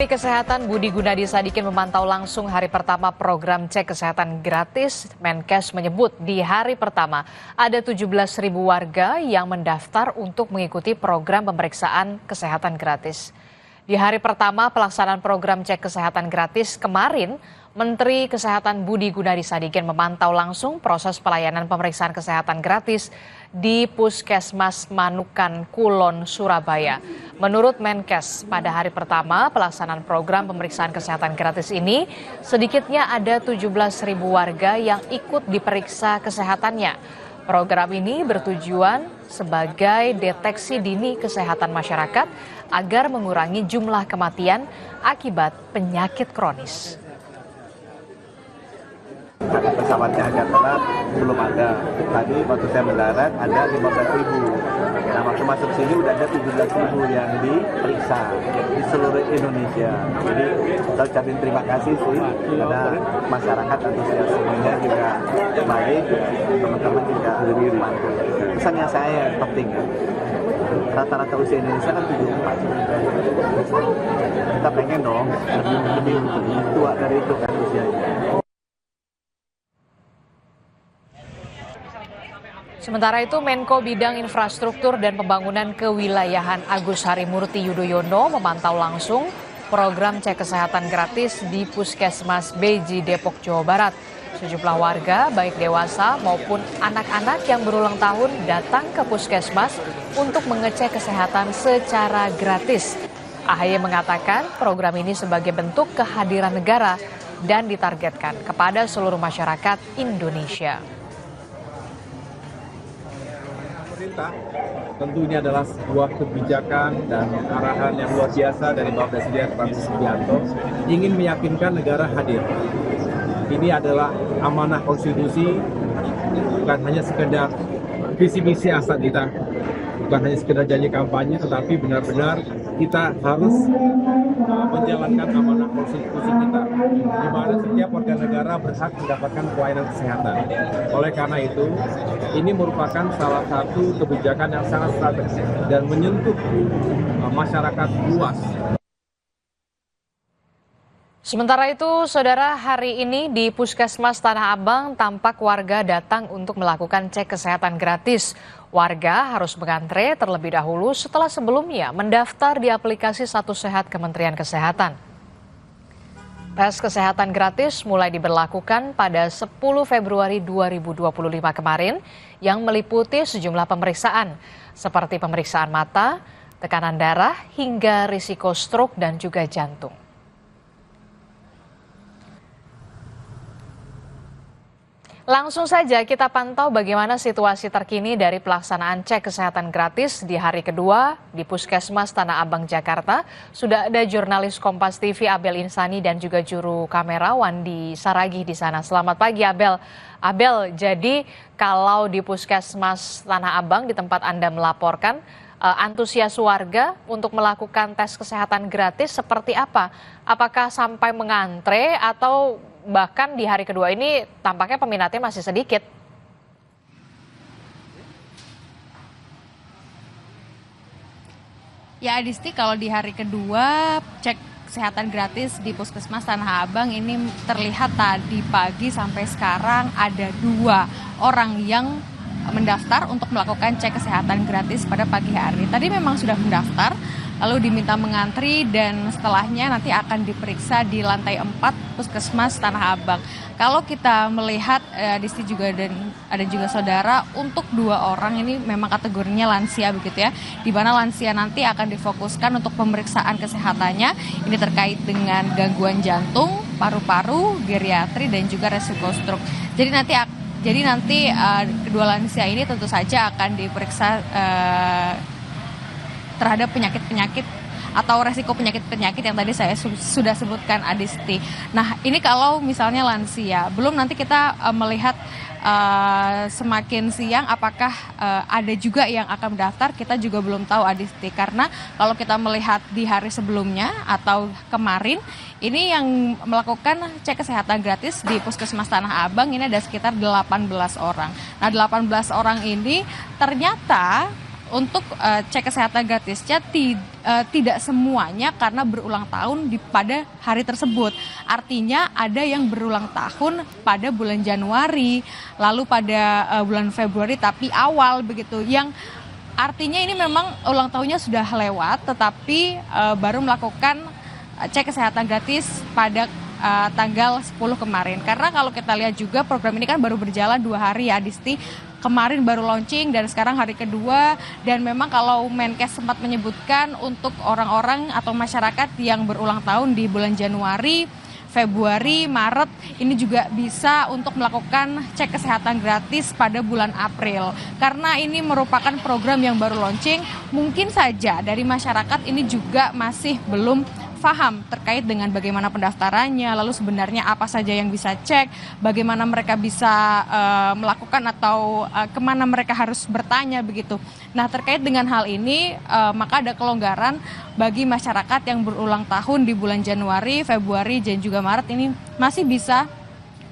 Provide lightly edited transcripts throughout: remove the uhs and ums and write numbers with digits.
Kesehatan Budi Gunadi Sadikin memantau langsung hari pertama program cek kesehatan gratis. Menkes menyebut di hari pertama ada 17.000 warga yang mendaftar untuk mengikuti program pemeriksaan kesehatan gratis. Di hari pertama pelaksanaan program cek kesehatan gratis kemarin, Menteri Kesehatan Budi Gunadi Sadikin memantau langsung proses pelayanan pemeriksaan kesehatan gratis di Puskesmas Manukan Kulon, Surabaya. Menurut Menkes, pada hari pertama pelaksanaan program pemeriksaan kesehatan gratis ini, sedikitnya ada 17.000 warga yang ikut diperiksa kesehatannya. Program ini bertujuan sebagai deteksi dini kesehatan masyarakat agar mengurangi jumlah kematian akibat penyakit kronis. Karena pesawatnya agak telat, belum ada. Tadi waktu saya mendarat ada 15.000. Nah, waktu masuk sini udah ada 17.000 yang diperiksa di seluruh Indonesia. Jadi saya ucapin terima kasih sih, karena masyarakat antusiasmenya juga baik, teman-teman juga membantu. Pesan yang saya yang penting ya, rata-rata usia Indonesia kan 74. Kita pengen dong lebih tua dari itu kan usianya. Sementara itu, Menko Bidang Infrastruktur dan Pembangunan Kewilayahan Agus Harimurti Yudhoyono memantau langsung program cek kesehatan gratis di Puskesmas Beji, Depok, Jawa Barat. Sejumlah warga, baik dewasa maupun anak-anak yang berulang tahun datang ke Puskesmas untuk mengecek kesehatan secara gratis. AHY mengatakan program ini sebagai bentuk kehadiran negara dan ditargetkan kepada seluruh masyarakat Indonesia. Pemerintah tentu ini adalah sebuah kebijakan dan arahan yang luar biasa dari Bapak Presiden Prabowo Subianto, ingin meyakinkan negara hadir. Ini adalah amanah konstitusi, bukan hanya sekedar visi-misi asal kita, bukan hanya sekedar janji kampanye, tetapi benar-benar kita harus menjalankan amanah konstitusi kita, di mana setiap warga negara berhak mendapatkan pelayanan kesehatan. Oleh karena itu, ini merupakan salah satu kebijakan yang sangat strategis dan menyentuh masyarakat luas. Sementara itu, saudara, hari ini di Puskesmas Tanah Abang tampak warga datang untuk melakukan cek kesehatan gratis. Warga harus mengantre terlebih dahulu setelah sebelumnya mendaftar di aplikasi Satu Sehat Kementerian Kesehatan. Tes kesehatan gratis mulai diberlakukan pada 10 Februari 2025 kemarin yang meliputi sejumlah pemeriksaan seperti pemeriksaan mata, tekanan darah, hingga risiko stroke dan juga jantung. Langsung saja kita pantau bagaimana situasi terkini dari pelaksanaan cek kesehatan gratis di hari kedua di Puskesmas Tanah Abang, Jakarta. Sudah ada jurnalis Kompas TV Abel Insani dan juga juru kamerawan di Saragih di sana. Selamat pagi Abel. Abel, jadi kalau di Puskesmas Tanah Abang di tempat Anda melaporkan, antusias warga untuk melakukan tes kesehatan gratis seperti apa? Apakah sampai mengantre atau bahkan di hari kedua ini tampaknya peminatnya masih sedikit? Ya Adisti, kalau di hari kedua cek kesehatan gratis di Puskesmas Tanah Abang ini terlihat tadi pagi sampai sekarang ada 2 orang yang mendaftar untuk melakukan cek kesehatan gratis pada pagi hari. Tadi memang sudah mendaftar, lalu diminta mengantri dan setelahnya nanti akan diperiksa di lantai 4 Puskesmas Tanah Abang. Kalau kita melihat Disti juga dan ada juga saudara, untuk 2 orang ini memang kategorinya lansia begitu ya, di mana lansia nanti akan difokuskan untuk pemeriksaan kesehatannya. Ini terkait dengan gangguan jantung, paru-paru, geriatri dan juga resiko stroke. Jadi nanti kedua lansia ini tentu saja akan diperiksa terhadap penyakit-penyakit atau resiko penyakit-penyakit yang tadi saya sudah sebutkan Adisti. Nah ini kalau misalnya lansia, belum nanti kita melihat semakin siang apakah ada juga yang akan mendaftar, kita juga belum tahu Adisti. Karena kalau kita melihat di hari sebelumnya atau kemarin, ini yang melakukan cek kesehatan gratis di Puskesmas Tanah Abang ini ada sekitar 18 orang. Nah 18 orang ini ternyata untuk cek kesehatan gratisnya tidak semuanya karena berulang tahun pada hari tersebut. Artinya ada yang berulang tahun pada bulan Januari, lalu pada bulan Februari tapi awal begitu, yang artinya ini memang ulang tahunnya sudah lewat tetapi baru melakukan cek kesehatan gratis pada tanggal 10 kemarin. Karena kalau kita lihat juga program ini kan baru berjalan 2 hari ya Adisti. Kemarin baru launching dan sekarang hari kedua, dan memang kalau Menkes sempat menyebutkan untuk orang-orang atau masyarakat yang berulang tahun di bulan Januari, Februari, Maret ini juga bisa untuk melakukan cek kesehatan gratis pada bulan April. Karena ini merupakan program yang baru launching, mungkin saja dari masyarakat ini juga masih belum paham terkait dengan bagaimana pendaftarannya, lalu sebenarnya apa saja yang bisa cek, bagaimana mereka bisa melakukan atau kemana mereka harus bertanya begitu. Nah, terkait dengan hal ini maka ada kelonggaran bagi masyarakat yang berulang tahun di bulan Januari, Februari, dan juga Maret ini masih bisa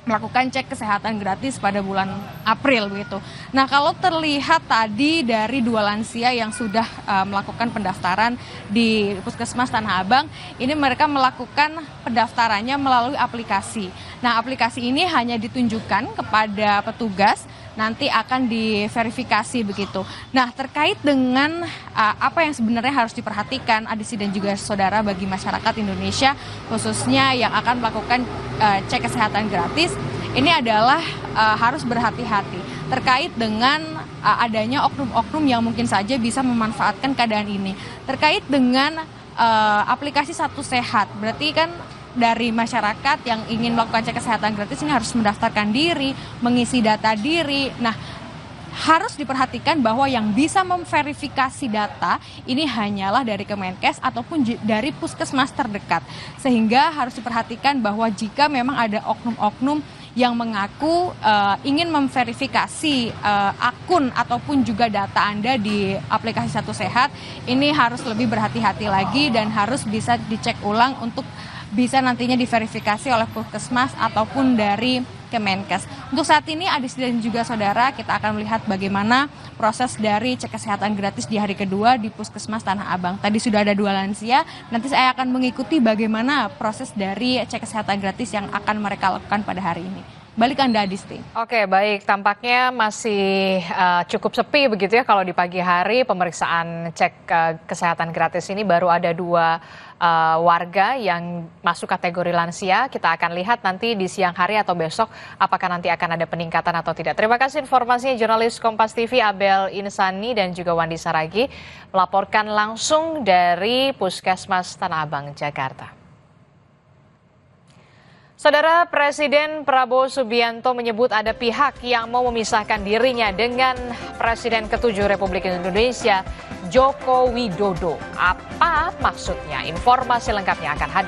melakukan cek kesehatan gratis pada bulan April begitu. Nah, kalau terlihat tadi dari 2 lansia yang sudah melakukan pendaftaran di Puskesmas Tanah Abang, ini mereka melakukan pendaftarannya melalui aplikasi. Nah, aplikasi ini hanya ditunjukkan kepada petugas, nanti akan diverifikasi begitu. Nah, terkait dengan apa yang sebenarnya harus diperhatikan Adisti dan juga saudara bagi masyarakat Indonesia khususnya yang akan melakukan cek kesehatan gratis, ini adalah harus berhati-hati terkait dengan adanya oknum-oknum yang mungkin saja bisa memanfaatkan keadaan ini. Terkait dengan aplikasi Satu Sehat, berarti kan dari masyarakat yang ingin melakukan cek kesehatan gratis ini harus mendaftarkan diri, mengisi data diri. Nah, harus diperhatikan bahwa yang bisa memverifikasi data ini hanyalah dari Kemenkes ataupun dari puskesmas terdekat. Sehingga harus diperhatikan bahwa jika memang ada oknum-oknum yang mengaku ingin memverifikasi akun ataupun juga data Anda di aplikasi Satu Sehat, ini harus lebih berhati-hati lagi dan harus bisa dicek ulang untuk bisa nantinya diverifikasi oleh puskesmas ataupun dari Kemenkes. Untuk saat ini Adisti dan juga saudara, kita akan melihat bagaimana proses dari cek kesehatan gratis di hari kedua di Puskesmas Tanah Abang. Tadi sudah ada 2 lansia, nanti saya akan mengikuti bagaimana proses dari cek kesehatan gratis yang akan mereka lakukan pada hari ini. Balik Anda, Adisti. Oke, baik. Tampaknya masih cukup sepi begitu ya kalau di pagi hari pemeriksaan cek kesehatan gratis ini baru ada 2 warga yang masuk kategori lansia. Kita akan lihat nanti di siang hari atau besok apakah nanti akan ada peningkatan atau tidak. Terima kasih informasinya jurnalis Kompas TV Abel Insani dan juga Wandi Saragi melaporkan langsung dari Puskesmas Tanah Abang, Jakarta. Saudara, Presiden Prabowo Subianto menyebut ada pihak yang mau memisahkan dirinya dengan Presiden ke-7 Republik Indonesia, Joko Widodo. Apa maksudnya? Informasi lengkapnya akan hadir